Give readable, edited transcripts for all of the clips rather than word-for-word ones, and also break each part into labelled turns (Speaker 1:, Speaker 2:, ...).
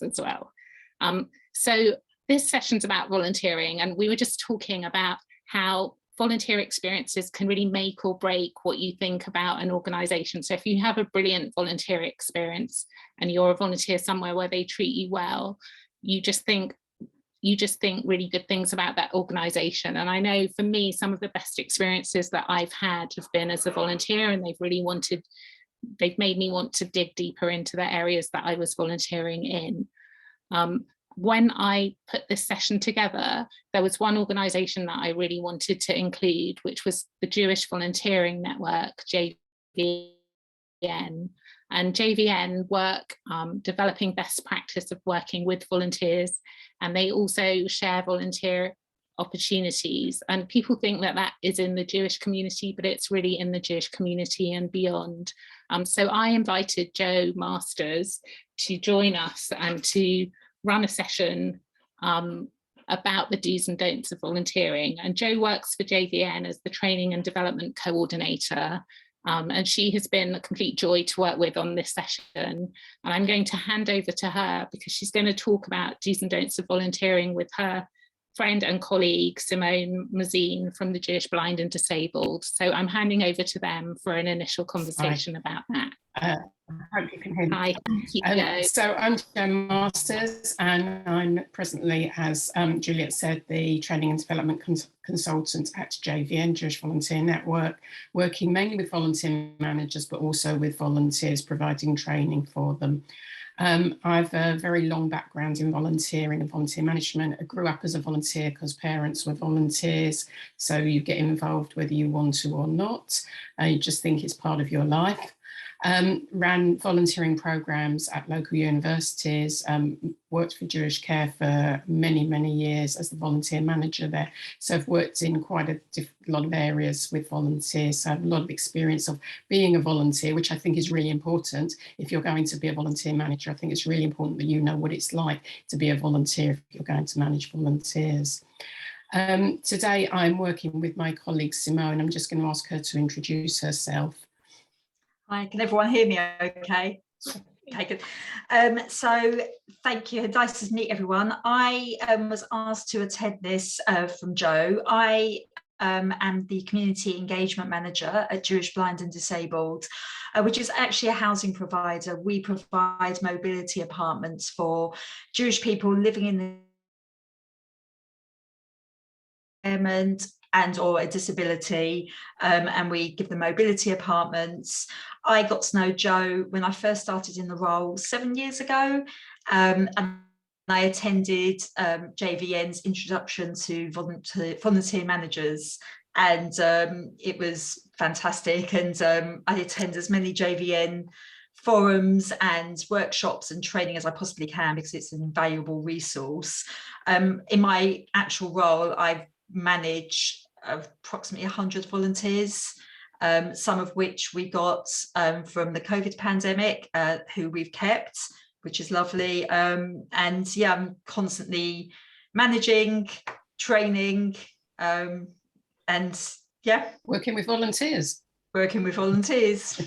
Speaker 1: as well. So this session's about volunteering, and we were just talking about how volunteer experiences can really make or break what you think about an organisation. So if you have a brilliant volunteer experience and you're a volunteer somewhere where they treat you well, you just think really good things about that organisation. And I know for me, some of the best experiences that I've had have been as a volunteer, and they've made me want to dig deeper into the areas that I was volunteering in. When I put this session together, there was one organisation that I really wanted to include, which was the Jewish Volunteering Network, JVN. And JVN work developing best practice of working with volunteers, and they also share volunteer opportunities. And people think that that is in the Jewish community, but it's really in the Jewish community and beyond. So I invited Joe Masters to join us and to run a session about the do's and don'ts of volunteering. And Jo works for JVN as the training and development coordinator. And she has been a complete joy to work with on this session. And I'm going to hand over to her because she's going to talk about do's and don'ts of volunteering with her friend and colleague, Simone Mazin from the Jewish Blind and Disabled. So I'm handing over to them for an initial conversation about that.
Speaker 2: I hope you can hear me.
Speaker 1: Hi, thank you,
Speaker 2: so I'm Jo Masters, and I'm presently, as Juliet said, the training and development consultant at JVN, Jewish Volunteer Network, working mainly with volunteer managers, but also with volunteers, providing training for them. I've a very long background in volunteering and volunteer management. I grew up as a volunteer because parents were volunteers, so you get involved whether you want to or not. You just think it's part of your life. Ran volunteering programs at local universities, worked for Jewish Care for many, many years as the volunteer manager there. So I've worked in quite a lot of areas with volunteers. So I have a lot of experience of being a volunteer, which I think is really important. If you're going to be a volunteer manager, I think it's really important that you know what it's like to be a volunteer if you're going to manage volunteers. Today I'm working with my colleague Simone. I'm just going to ask her to introduce herself.
Speaker 3: Hi, can everyone hear me okay? Okay, good. So thank you, nice to meet everyone. I was asked to attend this from Jo. I am the Community Engagement Manager at Jewish Blind and Disabled, which is actually a housing provider. We provide mobility apartments for Jewish people living in the environment and or a disability, and we give them mobility apartments. I got to know Jo when I first started in the role 7 years ago, and I attended JVN's introduction to volunteer managers, and it was fantastic. And I attend as many JVN forums and workshops and training as I possibly can because it's an invaluable resource. In my actual role, I manage approximately 100 volunteers, some of which we got from the COVID pandemic, who we've kept, which is lovely. And yeah, I'm constantly managing, training, and yeah.
Speaker 2: Working with volunteers.
Speaker 3: Working with volunteers.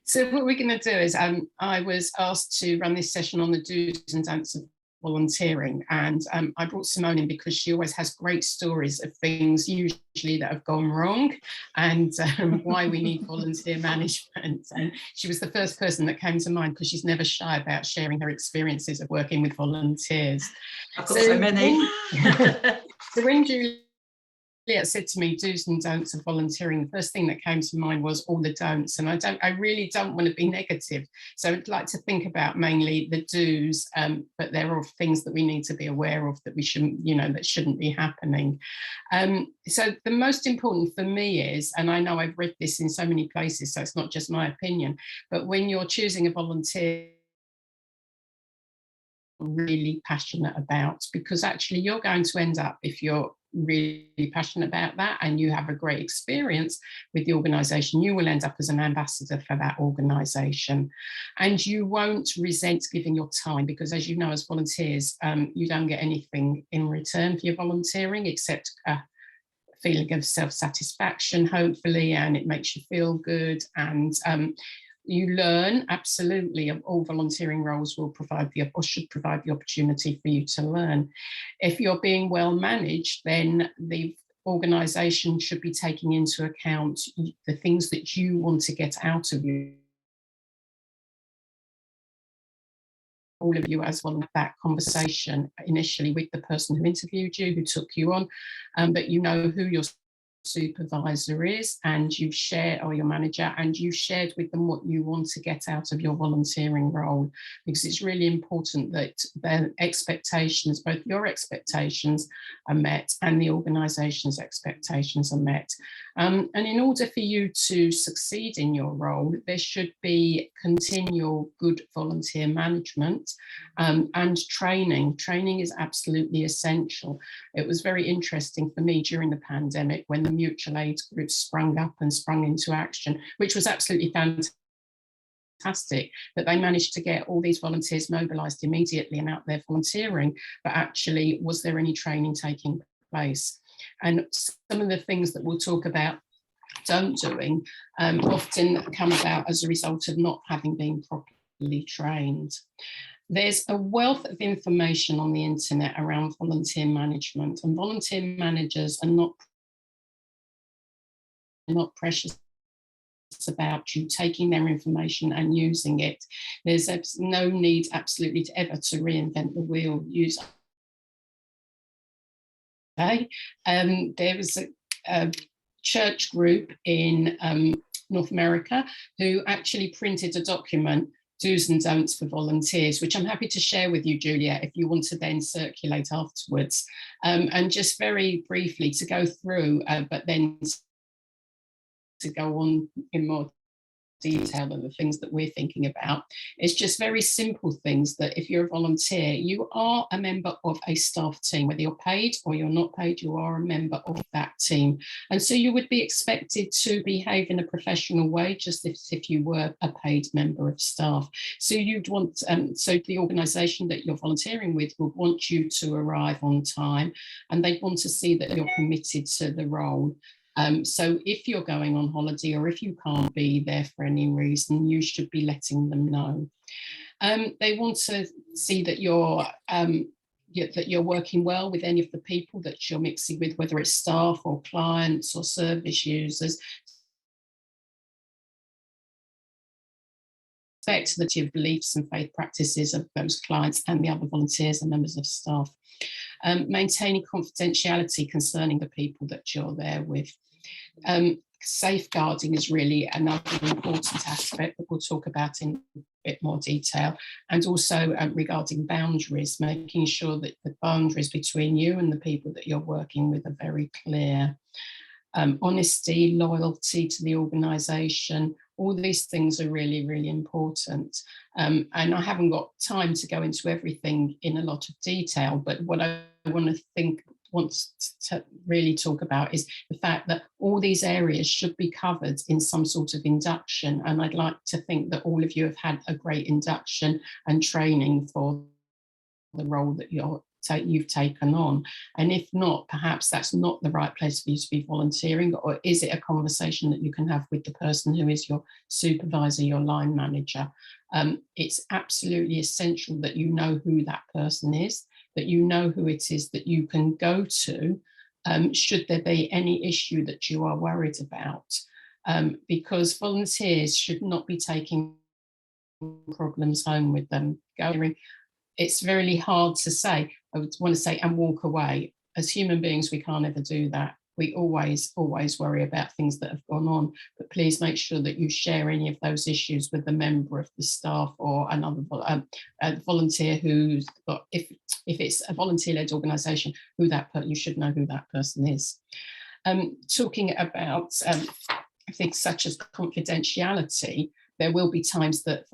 Speaker 2: So what we're going to do is I was asked to run this session on the do's and don'ts of volunteering, and I brought Simone in because she always has great stories of things usually that have gone wrong and why we need volunteer management. And she was the first person that came to mind because she's never shy about sharing her experiences of working with volunteers.
Speaker 3: I've got so many.
Speaker 2: So when Juliet said to me do's and don'ts of volunteering, the first thing that came to mind was all the don'ts, and I really don't want to be negative, so I'd like to think about mainly the do's, but there are things that we need to be aware of that we shouldn't, that shouldn't be happening. So the most important for me is, and I know I've read this in so many places, so it's not just my opinion, but when you're choosing a volunteer really passionate about, because actually you're going to end up, if you're really passionate about that and you have a great experience with the organisation, you will end up as an ambassador for that organisation, and you won't resent giving your time, because as you know, as volunteers, you don't get anything in return for your volunteering except a feeling of self-satisfaction, hopefully, and it makes you feel good. And You learn, absolutely. All volunteering roles will provide or should provide the opportunity for you to learn. If you're being well managed, then the organisation should be taking into account the things that you want to get out of you. All of you as well, that conversation initially with the person who interviewed you, who took you on, but you know who your supervisor is, and you've shared, or your manager, and you've shared with them what you want to get out of your volunteering role, because it's really important that their expectations, both your expectations are met and the organisation's expectations are met. And in order for you to succeed in your role, there should be continual good volunteer management and training. Training is absolutely essential. It was very interesting for me during the pandemic when the mutual aid groups sprung up and sprung into action, which was absolutely fantastic, that they managed to get all these volunteers mobilised immediately and out there volunteering, but actually was there any training taking place? And some of the things that we'll talk about don't doing often come about as a result of not having been properly trained. There's a wealth of information on the internet around volunteer management, and volunteer managers are not precious about you taking their information and using it. There's no need absolutely to ever to reinvent the wheel. Use okay. There was a church group in North America who actually printed a document, do's and don'ts for volunteers, which I'm happy to share with you, Julia, if you want to then circulate afterwards. And just very briefly to go through, but then to go on in more detail of the things that we're thinking about. It's just very simple things that if you're a volunteer, you are a member of a staff team, whether you're paid or you're not paid, you are a member of that team. And so you would be expected to behave in a professional way, just as if you were a paid member of staff. So you'd want, so the organisation that you're volunteering with would want you to arrive on time, and they want to see that you're committed to the role. So if you're going on holiday or if you can't be there for any reason, you should be letting them know. They want to see that you're working well with any of the people that you're mixing with, whether it's staff or clients or service users. Respect the beliefs and faith practices of those clients and the other volunteers and members of staff. Maintaining confidentiality concerning the people that you're there with. Safeguarding is really another important aspect that we'll talk about in a bit more detail, and also regarding boundaries, making sure that the boundaries between you and the people that you're working with are very clear. Honesty, loyalty to the organisation, all these things are really, really important. And I haven't got time to go into everything in a lot of detail, but what I want to really talk about is the fact that all these areas should be covered in some sort of induction. And I'd like to think that all of you have had a great induction and training for the role that you've taken on. And if not, perhaps that's not the right place for you to be volunteering, or is it a conversation that you can have with the person who is your supervisor, your line manager? It's absolutely essential that you know who that person is, that you know who it is that you can go to should there be any issue that you are worried about, because volunteers should not be taking problems home with them. It's really hard to say, I would want to say, and walk away. As human beings, we can't ever do that. We always worry about things that have gone on, but please make sure that you share any of those issues with a member of the staff or another volunteer who's got, if it's a volunteer-led organisation, you should know who that person is. Talking about things such as confidentiality, there will be times that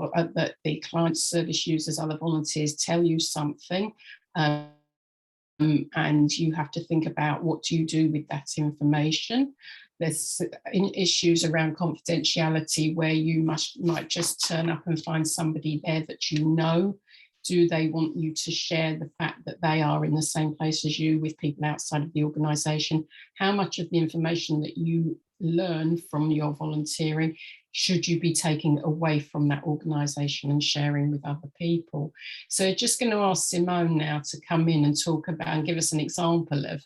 Speaker 2: the clients, service users, other volunteers tell you something, and you have to think about what do you do with that information. There's issues around confidentiality where you might just turn up and find somebody there that you know. Do they want you to share the fact that they are in the same place as you with people outside of the organisation? How much of the information that you learn from your volunteering should you be taking away from that organisation and sharing with other people? So just going to ask Simone now to come in and talk about and give us an example of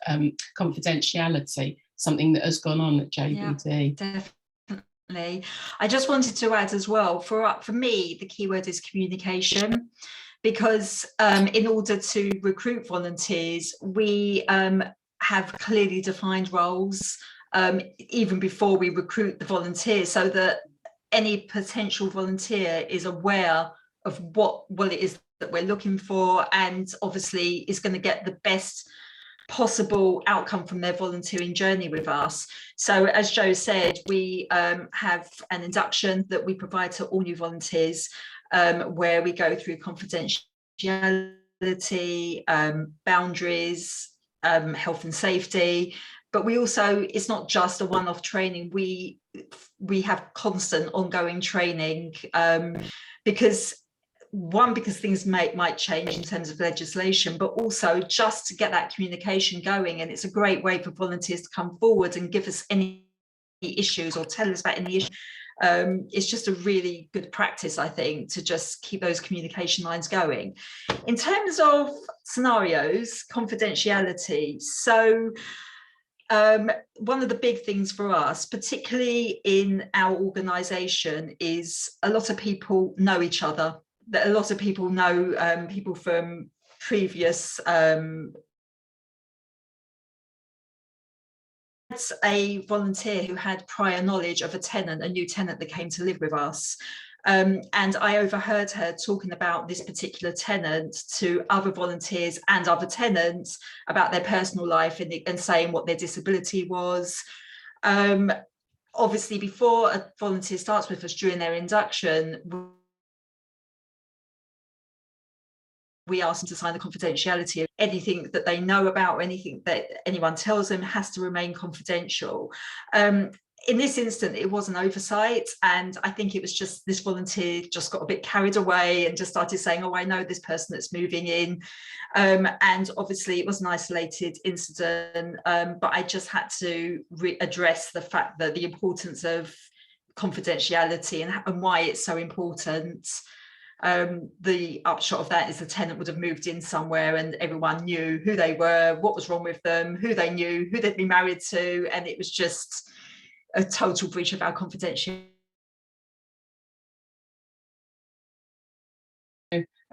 Speaker 2: confidentiality, something that has gone on at JBD.
Speaker 3: Yeah, definitely. I just wanted to add as well, for me, the key word is communication, because in order to recruit volunteers, we have clearly defined roles even before we recruit the volunteers, so that any potential volunteer is aware of what it is that we're looking for, and obviously is going to get the best possible outcome from their volunteering journey with us. So as Joe said, we have an induction that we provide to all new volunteers, where we go through confidentiality, boundaries, health and safety. But we also, it's not just a one-off training. We have constant ongoing training, because things might change in terms of legislation, but also just to get that communication going. And it's a great way for volunteers to come forward and give us any issues or tell us about any issues. It's just a really good practice, I think, to just keep those communication lines going. In terms of scenarios, confidentiality. So one of the big things for us, particularly in our organisation, is a lot of people know each other. That a lot of people know people from previous. A volunteer who had prior knowledge of a new tenant that came to live with us. And I overheard her talking about this particular tenant to other volunteers and other tenants about their personal life, and saying what their disability was. Obviously, before a volunteer starts with us during their induction, we ask them to sign the confidentiality of anything that they know about, or anything that anyone tells them has to remain confidential. In this instance, it was an oversight, and I think it was just this volunteer just got a bit carried away and just started saying, oh, I know this person that's moving in. And obviously it was an isolated incident, but I just had to address the fact that the importance of confidentiality and why it's so important. The upshot of that is the tenant would have moved in somewhere and everyone knew who they were, what was wrong with them, who they knew, who they'd been married to, and it was just a total breach of our confidentiality.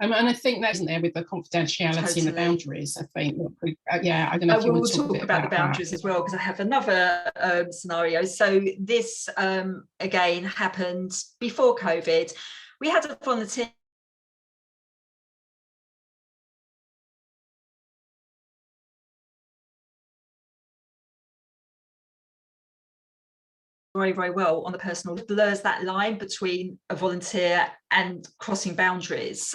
Speaker 2: And I think that isn't there with the confidentiality totally. And the boundaries. I think, yeah, I don't know if you
Speaker 3: will
Speaker 2: want to
Speaker 3: talk about the boundaries that as well, because I have another scenario. So this again happened before COVID. We had a volunteer very, very well on the personal, blurs that line between a volunteer and crossing boundaries.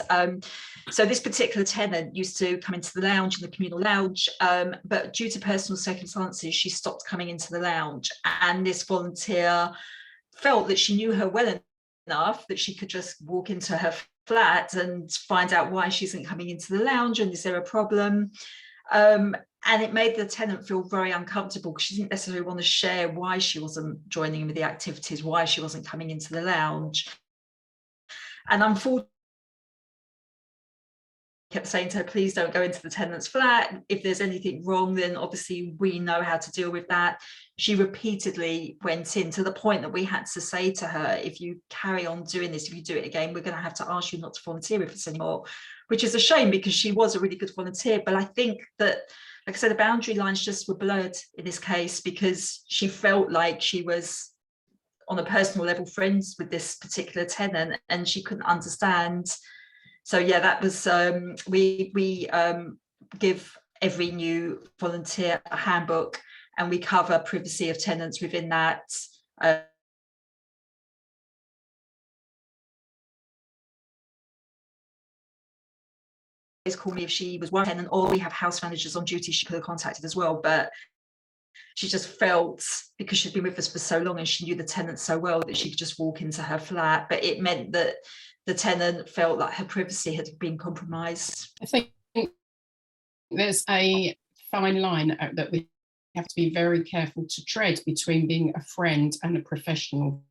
Speaker 3: So this particular tenant used to come into the lounge, in the communal lounge, but due to personal circumstances, she stopped coming into the lounge. And this volunteer felt that she knew her well enough that she could just walk into her flat and find out why she isn't coming into the lounge, and is there a problem? And it made the tenant feel very uncomfortable, because she didn't necessarily want to share why she wasn't joining in with the activities, why she wasn't coming into the lounge. And unfortunately, I kept saying to her, please don't go into the tenant's flat. If there's anything wrong, then obviously we know how to deal with that. She repeatedly went in, to the point that we had to say to her, if you carry on doing this, if you do it again, we're going to have to ask you not to volunteer with us anymore, which is a shame, because she was a really good volunteer. But I think that, like I said, the boundary lines just were blurred in this case, because she felt like she was on a personal level friends with this particular tenant, and she couldn't understand. So yeah, that was, we give every new volunteer a handbook, and we cover privacy of tenants within that. Call me if she was one tenant, or we have house managers on duty she could have contacted as well. But she just felt, because she'd been with us for so long and she knew the tenant so well, that she could just walk into her flat. But it meant that the tenant felt like her privacy had been compromised.
Speaker 2: I think there's a fine line that we have to be very careful to tread between being a friend and a professional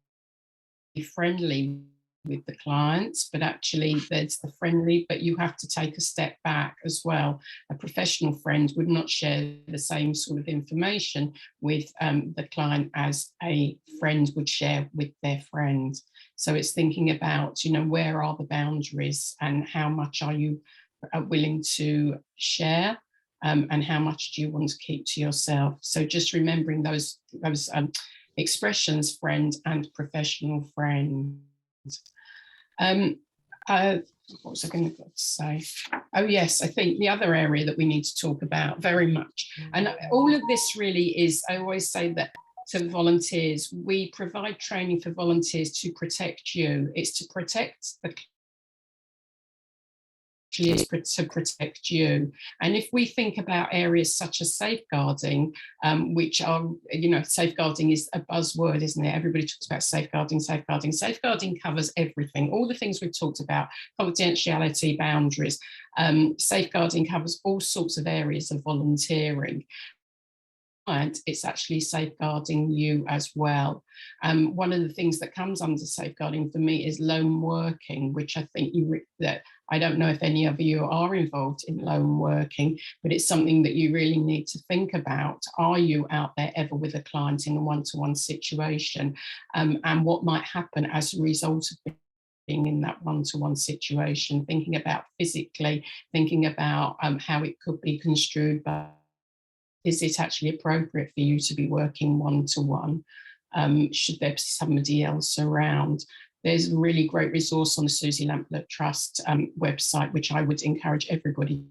Speaker 2: friendly with the clients, but actually there's the friendly, but you have to take a step back as well. A professional friend would not share the same sort of information with the client as a friend would share with their friend. So it's thinking about, you know, where are the boundaries and how much are you willing to share, and how much do you want to keep to yourself. So just remembering those expressions, friend and professional friend. What was I going to say? Oh yes, I think the other area that we need to talk about very much, and all of this really is, I always say that to volunteers, we provide training for volunteers to protect you. It's to protect the to protect you. And if we think about areas such as safeguarding, which are, you know, safeguarding is a buzzword, isn't it? Everybody talks about safeguarding, safeguarding. Safeguarding covers everything, all the things we've talked about, confidentiality, boundaries. Safeguarding covers all sorts of areas of volunteering. And it's actually safeguarding you as well. One of the things that comes under safeguarding for me is lone working, which I think that I don't know if any of you are involved in lone working, but it's something that you really need to think about. Are you out there ever with a client in a one-to-one situation? And what might happen as a result of being in that one-to-one situation, thinking about physically, thinking about how it could be construed, but is it actually appropriate for you to be working one-to-one? Should there be somebody else around? There's a really great resource on the Susie Lamplet Trust website, which I would encourage everybody.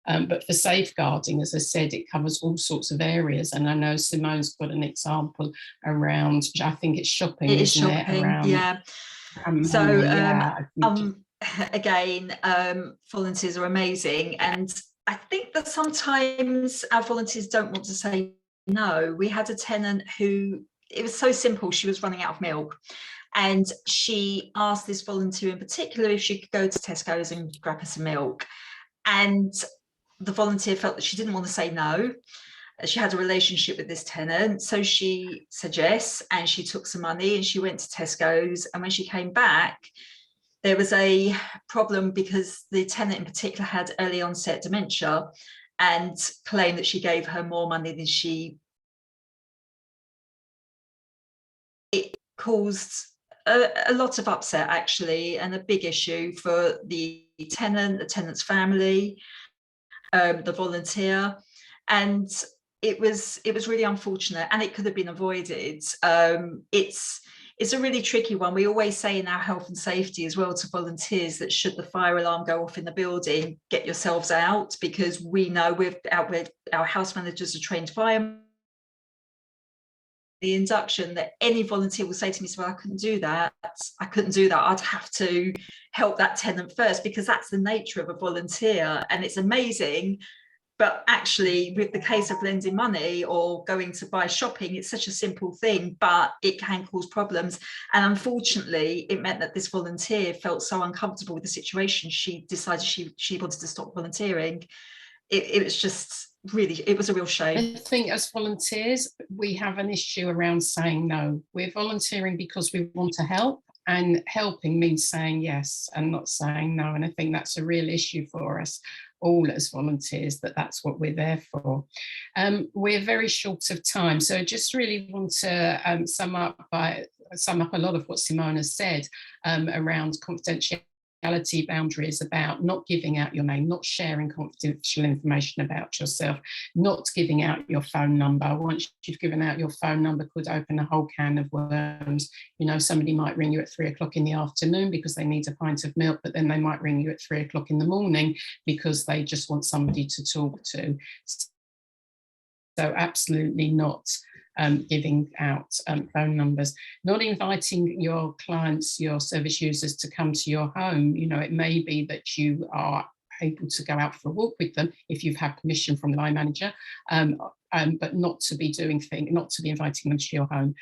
Speaker 2: But for safeguarding, as I said, it covers all sorts of areas. And I know Simone's got an example around, I think it's shopping,
Speaker 3: it is
Speaker 2: isn't
Speaker 3: shopping,
Speaker 2: it? Around,
Speaker 3: yeah. Again, volunteers are amazing. And I think that sometimes our volunteers don't want to say no. We had a tenant who, it was so simple, she was running out of milk. And she asked this volunteer in particular if she could go to Tesco's and grab her some milk. And the volunteer felt that she didn't want to say no. She had a relationship with this tenant, so she said yes, and she took some money and she went to Tesco's. And when she came back, there was a problem because the tenant in particular had early onset dementia and claimed that she gave her more money than she. It caused a lot of upset, actually, and a big issue for the tenant, the tenant's family, the volunteer, and it was really unfortunate, and it could have been avoided. It's a really tricky one. We always say in our health and safety as well to volunteers that should the fire alarm go off in the building, get yourselves out, because we know our house managers are trained firemen. The induction that any volunteer will say to me, well, I couldn't do that. I'd have to help that tenant first, because that's the nature of a volunteer. And it's amazing. But actually, with the case of lending money or going to buy shopping, it's such a simple thing, but it can cause problems. And unfortunately, it meant that this volunteer felt so uncomfortable with the situation, she decided she wanted to stop volunteering. It was just really, it was a real shame.
Speaker 2: I think as volunteers, we have an issue around saying no. We're volunteering because we want to help, and helping means saying yes and not saying no. And I think that's a real issue for us all as volunteers, that's what we're there for. We're very short of time, so I just really want to sum up a lot of what Simone has said around confidentiality, boundaries, about not giving out your name, not sharing confidential information about yourself, not giving out your phone number. Once you've given out your phone number, could open a whole can of worms. You know, somebody might ring you at 3 o'clock in the afternoon because they need a pint of milk, but then they might ring you at 3 o'clock in the morning because they just want somebody to talk to. So absolutely not giving out phone numbers, not inviting your clients, your service users to come to your home. You know, it may be that you are able to go out for a walk with them if you've had permission from the line manager, but not to be not to be inviting them to your home,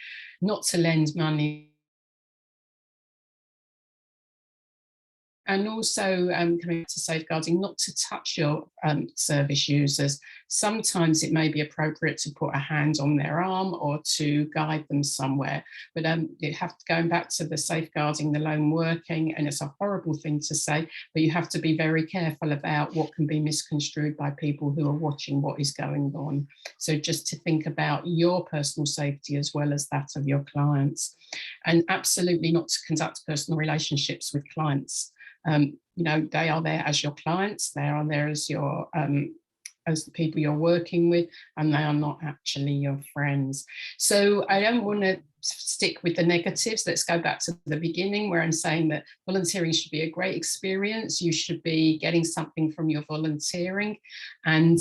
Speaker 2: not to lend money And also coming back to safeguarding, not to touch your service users. Sometimes it may be appropriate to put a hand on their arm or to guide them somewhere. But you have to, going back to the safeguarding, the lone working, and it's a horrible thing to say, but you have to be very careful about what can be misconstrued by people who are watching what is going on. So just to think about your personal safety as well as that of your clients. And absolutely not to conduct personal relationships with clients. You know, they are there as your clients, they are there as your as the people you're working with, and they are not actually your friends. So I don't want to stick with the negatives. Let's go back to the beginning where I'm saying that volunteering should be a great experience. You should be getting something from your volunteering, and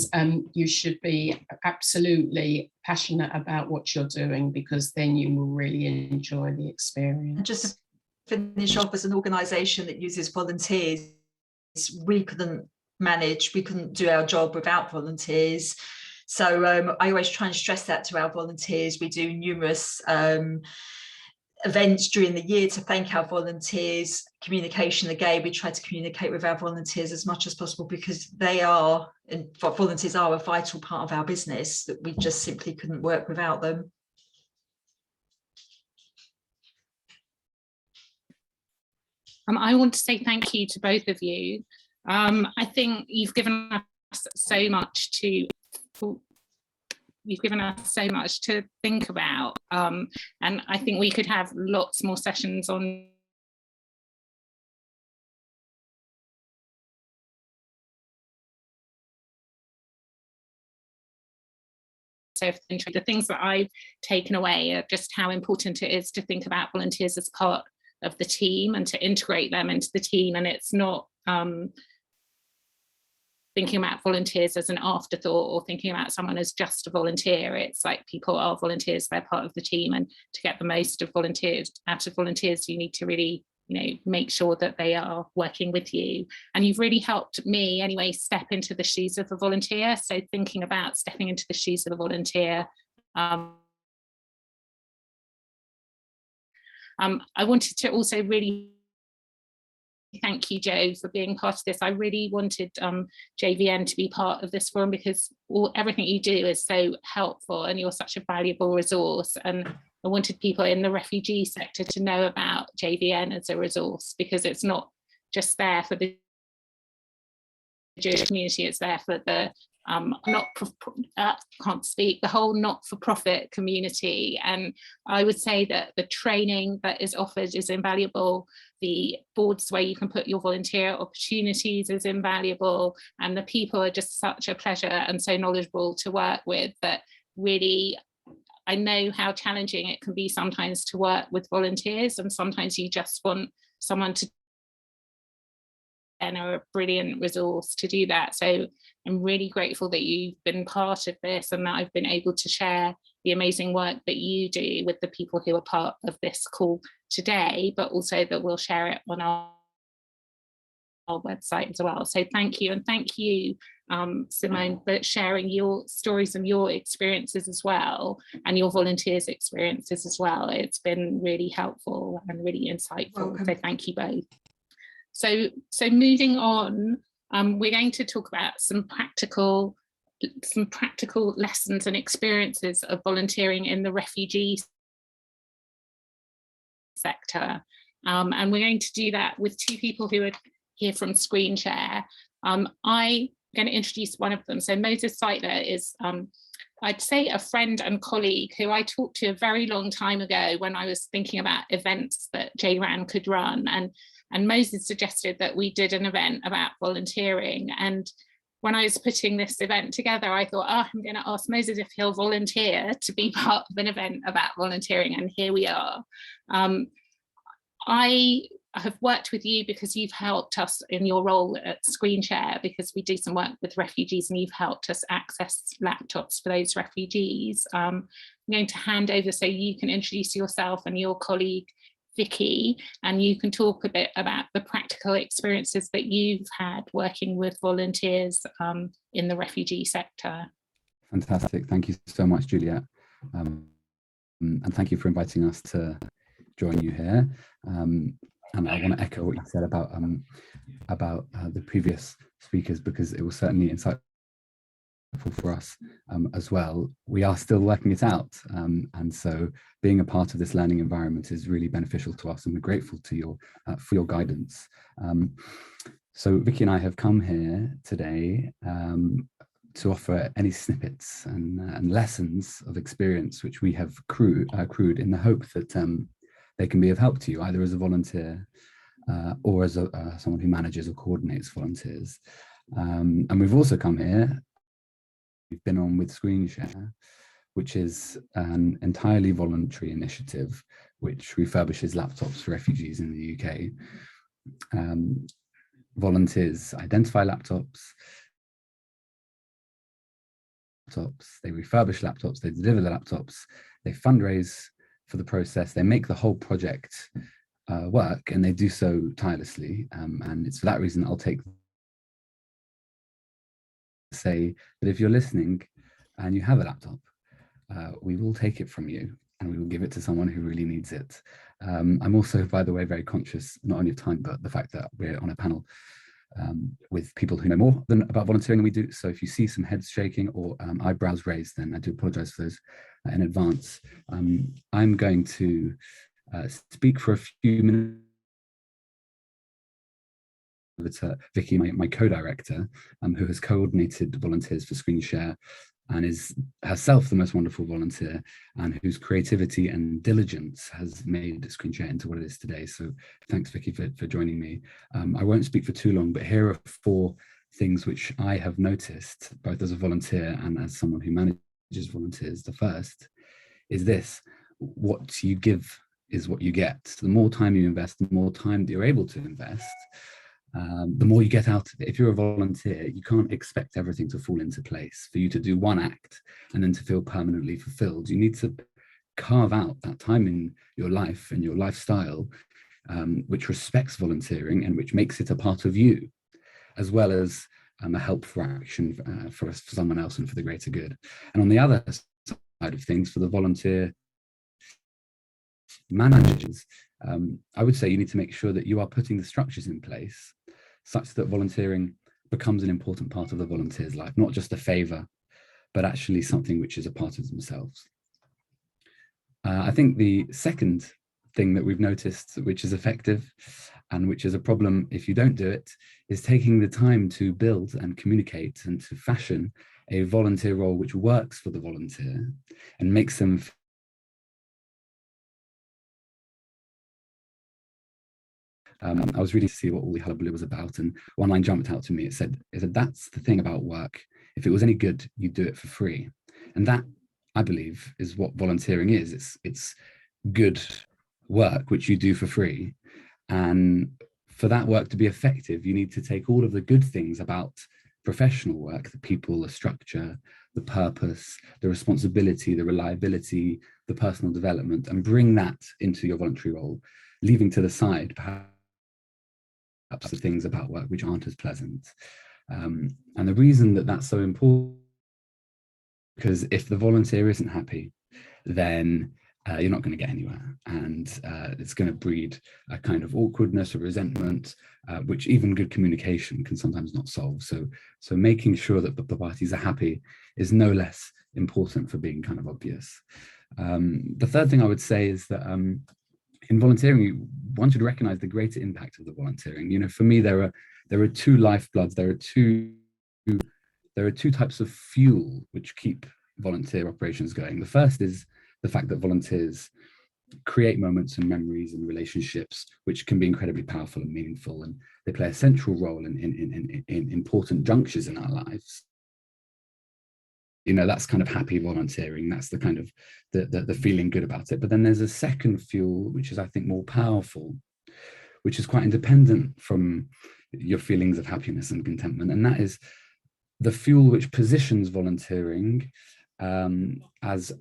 Speaker 2: you should be absolutely passionate about what you're doing, because then you will really enjoy the experience.
Speaker 3: And just to finish off, as an organisation that uses volunteers, we couldn't do our job without volunteers. So I always try and stress that to our volunteers. We do numerous events during the year to thank our volunteers. Communication again, we try to communicate with our volunteers as much as possible, because volunteers are a vital part of our business, that we just simply couldn't work without them.
Speaker 1: I want to say thank you to both of you. I think you've given us so much to think about, and I think we could have lots more sessions on the things that I've taken away are just how important it is to think about volunteers as part of the team and to integrate them into the team. And it's not thinking about volunteers as an afterthought or thinking about someone as just a volunteer. It's like people are volunteers, they're part of the team, and to get the most of volunteers out of volunteers, you need to really, you know, make sure that they are working with you. And you've really helped me anyway step into the shoes of a volunteer. So thinking about stepping into the shoes of a volunteer, I wanted to also really thank you, Jo, for being part of this. I really wanted JVN to be part of this forum, because everything you do is so helpful and you're such a valuable resource. And I wanted people in the refugee sector to know about JVN as a resource, because it's not just there for the Jewish community, it's there for the the whole not-for-profit community. And I would say that the training that is offered is invaluable. The boards where you can put your volunteer opportunities is invaluable, and the people are just such a pleasure and so knowledgeable to work with, that really I know how challenging it can be sometimes to work with volunteers, and sometimes you just want someone to and are a brilliant resource to do that. So I'm really grateful that you've been part of this and that I've been able to share the amazing work that you do with the people who are part of this call today, but also that we'll share it on our website as well. So thank you, and thank you, Simone, for sharing your stories and your experiences as well, and your volunteers' experiences as well. It's been really helpful and really insightful. Welcome. So thank you both. So moving on, we're going to talk about some practical lessons and experiences of volunteering in the refugee sector. And we're going to do that with two people who are here from Screen Share. I'm going to introduce one of them. So Moses Seitler is, I'd say, a friend and colleague who I talked to a very long time ago when I was thinking about events that JRAN could run. And Moses suggested that we did an event about volunteering. And when I was putting this event together, I thought, I'm going to ask Moses if he'll volunteer to be part of an event about volunteering. And here we are. I have worked with you because you've helped us in your role at Screen Share, because we do some work with refugees and you've helped us access laptops for those refugees. I'm going to hand over so you can introduce yourself and your colleague, Vicky, and you can talk a bit about the practical experiences that you've had working with volunteers in the refugee sector.
Speaker 4: Fantastic. Thank you so much, Juliet. And thank you for inviting us to join you here. And I want to echo what you said about the previous speakers, because it was certainly insightful for us as well. We are still working it out, and so being a part of this learning environment is really beneficial to us, and we're grateful to your for your guidance. So Vicky and I have come here today to offer any snippets and lessons of experience which we have accrued in the hope that they can be of help to you, either as a volunteer or as someone who manages or coordinates volunteers. And we've also come here, we've been on with ScreenShare, which is an entirely voluntary initiative which refurbishes laptops for refugees in the UK. Volunteers identify laptops, they refurbish laptops, they deliver the laptops, they fundraise for the process, they make the whole project work, and they do so tirelessly. And it's for that reason I'll say that if you're listening and you have a laptop, we will take it from you and we will give it to someone who really needs it. I'm also, by the way, very conscious not only of time, but the fact that we're on a panel with people who know more about volunteering than we do. So if you see some heads shaking or eyebrows raised, then I do apologize for those in advance. I'm going to speak for a few minutes to Vicky, my co-director, who has coordinated volunteers for ScreenShare and is herself the most wonderful volunteer, and whose creativity and diligence has made ScreenShare into what it is today. So thanks, Vicky, for joining me. I won't speak for too long, but here are 4 things which I have noticed, both as a volunteer and as someone who manages volunteers. The first is this: what you give is what you get. So the more time you invest, the more time that you're able to invest, the more you get out of it. If you're a volunteer, you can't expect everything to fall into place for you to do one act and then to feel permanently fulfilled. You need to carve out that time in your life and your lifestyle, which respects volunteering and which makes it a part of you, as well as a help for action for someone else and for the greater good. And on the other side of things, for the volunteer managers, I would say you need to make sure that you are putting the structures in place such that volunteering becomes an important part of the volunteer's life, not just a favor, but actually something which is a part of themselves. I think the second thing that we've noticed, which is effective and which is a problem if you don't do it, is taking the time to build and communicate and to fashion a volunteer role which works for the volunteer and makes them I was reading to see what all the hullabaloo was about, and one line jumped out to me. It said, that's the thing about work. If it was any good, you'd do it for free. And that, I believe, is what volunteering is. It's good work, which you do for free. And for that work to be effective, you need to take all of the good things about professional work, the people, the structure, the purpose, the responsibility, the reliability, the personal development, and bring that into your voluntary role, leaving to the side perhaps the things about work which aren't as pleasant. And the reason that that's so important, because if the volunteer isn't happy, then you're not going to get anywhere, and it's going to breed a kind of awkwardness or resentment, which even good communication can sometimes not solve. So making sure that the parties are happy is no less important for being kind of obvious. The third thing I would say is that in volunteering, one should recognize the greater impact of the volunteering. You know, for me, there are 2 lifebloods. There are two types of fuel which keep volunteer operations going. The first is the fact that volunteers create moments and memories and relationships which can be incredibly powerful and meaningful, and they play a central role in important junctures in our lives. You know, that's kind of happy volunteering. That's the kind of the feeling good about it. But then there's a second fuel, which is, I think, more powerful, which is quite independent from your feelings of happiness and contentment. And that is the fuel which positions volunteering as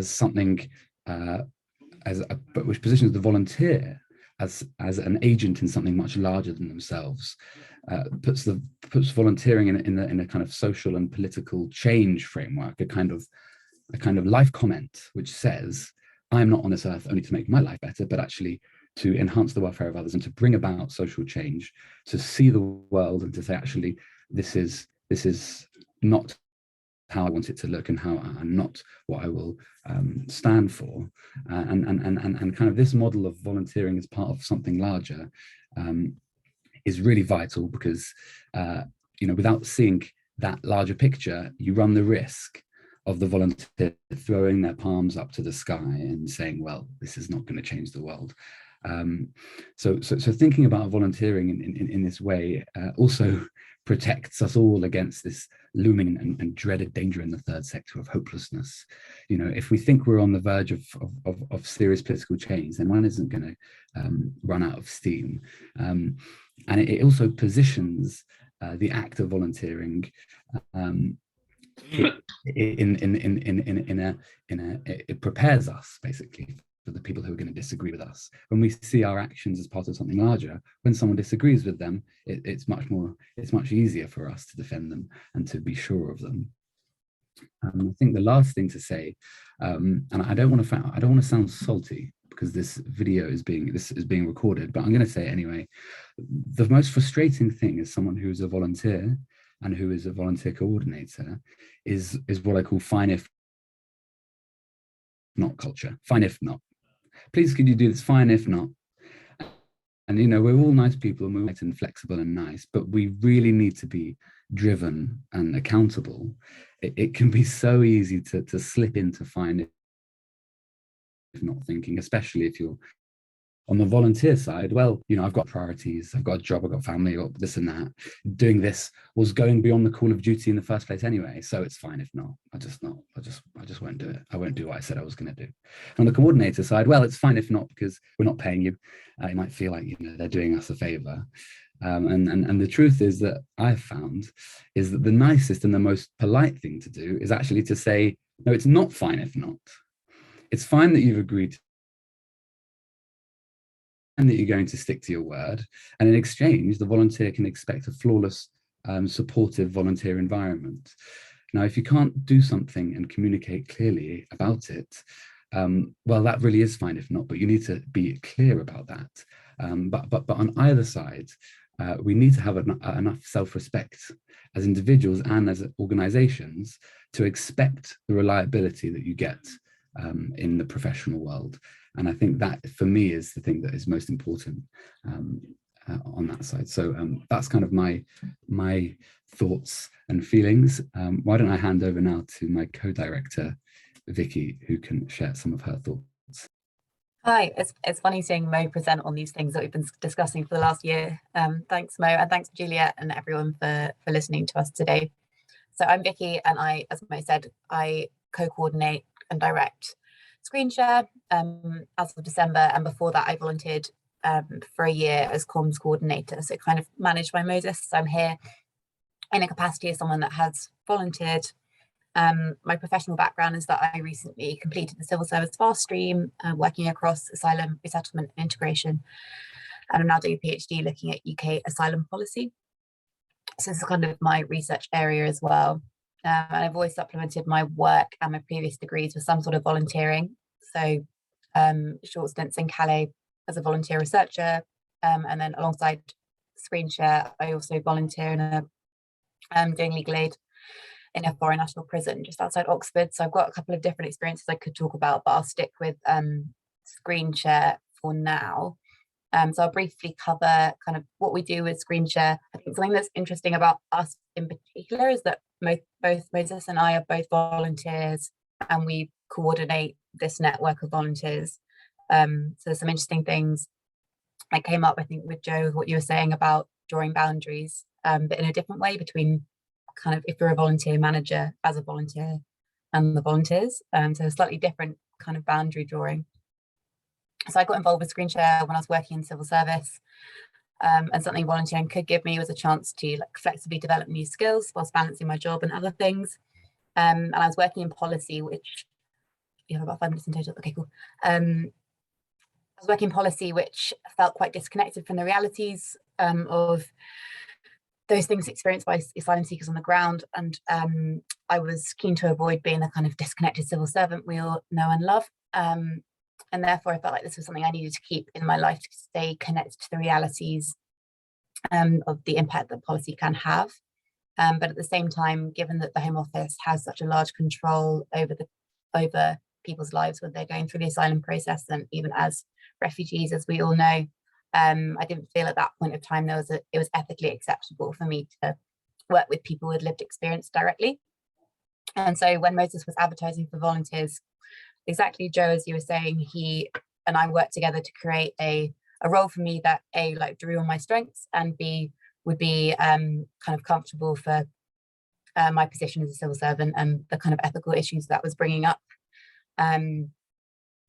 Speaker 4: something, but which positions the volunteer as an agent in something much larger than themselves. Puts volunteering in a kind of social and political change framework, a kind of life comment which says, I'm not on this earth only to make my life better, but actually to enhance the welfare of others and to bring about social change, to see the world and to say, actually, this is not how I want it to look and not what I will stand for. And kind of this model of volunteering as part of something larger is really vital, because without seeing that larger picture, you run the risk of the volunteer throwing their palms up to the sky and saying, well, this is not going to change the world. So thinking about volunteering in this way also protects us all against this looming and dreaded danger in the third sector of hopelessness. If we think we're on the verge of serious political change, then one isn't going to run out of steam. And it also positions the act of volunteering it prepares us basically for the people who are going to disagree with us. When we see our actions as part of something larger, when someone disagrees with them, it's much easier for us to defend them and to be sure of them. I think the last thing to say, and I don't want to sound salty, because this video is being recorded, but I'm going to say it anyway. The most frustrating thing as someone who's a volunteer and who is a volunteer coordinator is what I call fine if not culture. Fine if not. Please, could you do this? Fine if not. And we're all nice people and we're nice and flexible and nice, but we really need to be driven and accountable. It can be so easy to slip into fine if not thinking, especially if you're on the volunteer side. Well, I've got priorities, I've got a job, I've got family, I've got this and that. Doing this was going beyond the call of duty in the first place anyway, so it's fine if not. I just won't do it. I won't do what I said I was going to do. On the coordinator side, well, it's fine if not, because we're not paying you. You might feel like they're doing us a favor. And the truth is that I've found is that the nicest and the most polite thing to do is actually to say, no, it's not fine if not. It's fine that you've agreed and that you're going to stick to your word. And in exchange, the volunteer can expect a flawless, supportive volunteer environment. Now, if you can't do something and communicate clearly about it, well, that really is fine if not, but you need to be clear about that. But on either side, we need to have enough self-respect as individuals and as organizations to expect the reliability that you get in the professional world. And I think that, for me, is the thing that is most important on that side. So that's kind of my thoughts and feelings. Why don't I hand over now to my co-director, Vicky, who can share some of her thoughts.
Speaker 5: Hi, it's funny seeing Mo present on these things that we've been discussing for the last year. Thanks, Mo, and thanks, Juliet, and everyone for listening to us today. So I'm Vicky, and as Mo said, I co-coordinate and direct Screen Share as of December, and before that I volunteered for a year as comms coordinator, so kind of managed by Moses. So I'm here in a capacity as someone that has volunteered. My professional background is that I recently completed the civil service fast stream, working across asylum, resettlement and integration, and I'm now doing a PhD looking at UK asylum policy. So this is kind of my research area as well. And I've always supplemented my work and my previous degrees with some sort of volunteering. So short stints in Calais as a volunteer researcher, and then alongside Screen Share, I also volunteer in doing legal aid in a foreign national prison just outside Oxford. So I've got a couple of different experiences I could talk about, but I'll stick with Screen Share for now. So I'll briefly cover kind of what we do with Screen Share. I think something that's interesting about us in particular is that both Moses and I are both volunteers, and we coordinate this network of volunteers. So some interesting things that came up, I think, with Joe, what you were saying about drawing boundaries, but in a different way between kind of if you're a volunteer manager as a volunteer and the volunteers. So a slightly different kind of boundary drawing. So I got involved with Screen Share when I was working in civil service, and something volunteering could give me was a chance to flexibly develop new skills whilst balancing my job and other things. And I was working in policy, which you have about 5 minutes in total. Okay, cool. I was working in policy, which felt quite disconnected from the realities of those things experienced by asylum seekers on the ground. And I was keen to avoid being the kind of disconnected civil servant we all know and love. And therefore I felt like this was something I needed to keep in my life to stay connected to the realities of the impact that policy can have. But at the same time, given that the Home Office has such a large control over people's lives when they're going through the asylum process, and even as refugees, as we all know, I didn't feel at that point of time it was ethically acceptable for me to work with people with lived experience directly. And so when Moses was advertising for volunteers, exactly, Joe, as you were saying, he and I worked together to create a role for me that A, like drew on my strengths, and B, would be kind of comfortable for my position as a civil servant and the kind of ethical issues that was bringing up,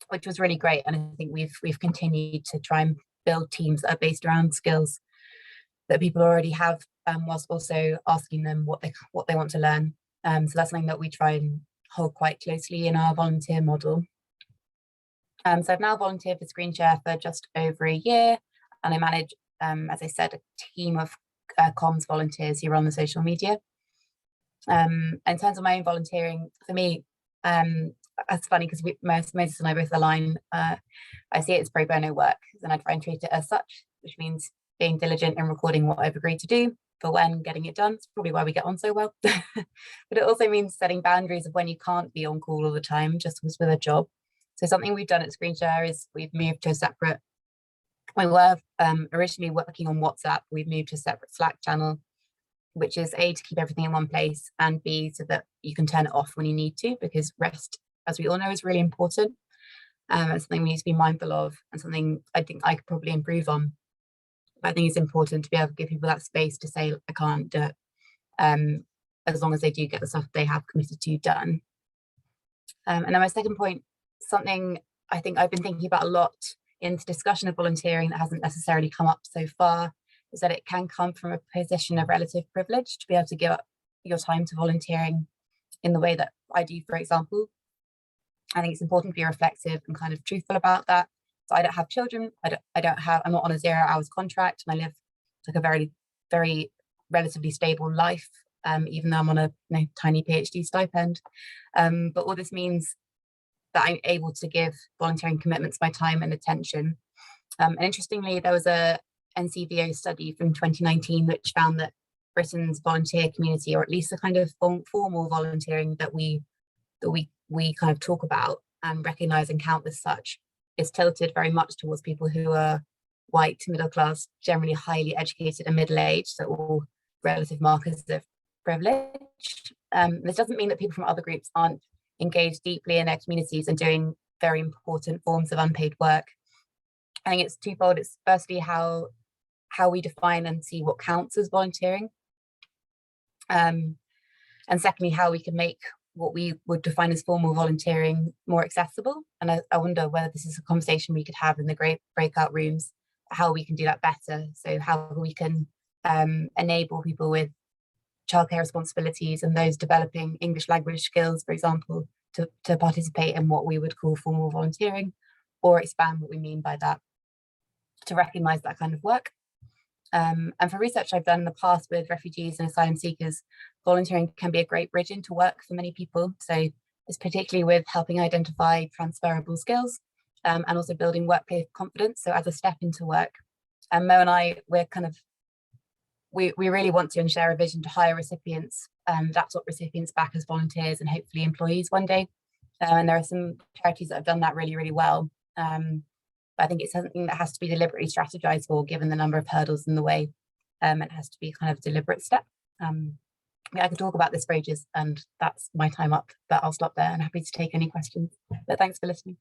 Speaker 5: which was really great. And I think we've continued to try and build teams that are based around skills that people already have, whilst also asking them what they want to learn. So that's something that we try and hold quite closely in our volunteer model. So I've now volunteered for Screen Share for just over a year, and I manage, as I said, a team of comms volunteers who run the social media. In terms of my own volunteering, for me, it's funny because Moses and I both align. I see it as pro bono work, and I try and treat it as such, which means being diligent in recording what I've agreed to do for when getting it done. It's probably why we get on so well. But it also means setting boundaries of when you can't be on call all the time, just with a job. So something we've done at Screen Share is we've moved to a separate, we were originally working on WhatsApp, we've moved to a separate Slack channel, which is A, to keep everything in one place, and B, so that you can turn it off when you need to, because rest, as we all know, is really important. It's something we need to be mindful of, and something I think I could probably improve on. But I think it's important to be able to give people that space to say, I can't do it, as long as they do get the stuff they have committed to done. And then my second point, something I think I've been thinking about a lot in the discussion of volunteering that hasn't necessarily come up so far, is that it can come from a position of relative privilege to be able to give up your time to volunteering in the way that I do, for example. I think it's important to be reflective and kind of truthful about that. So I don't have children, I'm not on a 0 hours contract, and I live like a very, very relatively stable life, even though I'm on a tiny PhD stipend. But all this means that I'm able to give volunteering commitments my time and attention. And interestingly, there was a NCVO study from 2019 which found that Britain's volunteer community, or at least the kind of formal volunteering that we kind of talk about and recognise and count as such, is tilted very much towards people who are white, middle class, generally highly educated and middle-aged, so all relative markers of privilege. This doesn't mean that people from other groups aren't engaged deeply in their communities and doing very important forms of unpaid work. I think it's twofold. It's firstly how we define and see what counts as volunteering, and secondly how we can make what we would define as formal volunteering more accessible. And I wonder whether this is a conversation we could have in the great breakout rooms, how we can do that better. So how we can enable people with childcare responsibilities and those developing English language skills, for example, to participate in what we would call formal volunteering, or expand what we mean by that, to recognise that kind of work. And for research I've done in the past with refugees and asylum seekers, volunteering can be a great bridge into work for many people. So it's particularly with helping identify transferable skills, and also building workplace confidence. So as a step into work. And Mo and I, we really want to and share a vision to hire recipients, laptop recipients back as volunteers and hopefully employees one day. And there are some charities that have done that really, really well. But I think it's something that has to be deliberately strategized for, given the number of hurdles in the way. It has to be kind of a deliberate step. I could talk about this for ages, and that's my time up, but I'll stop there and happy to take any questions. But thanks for listening.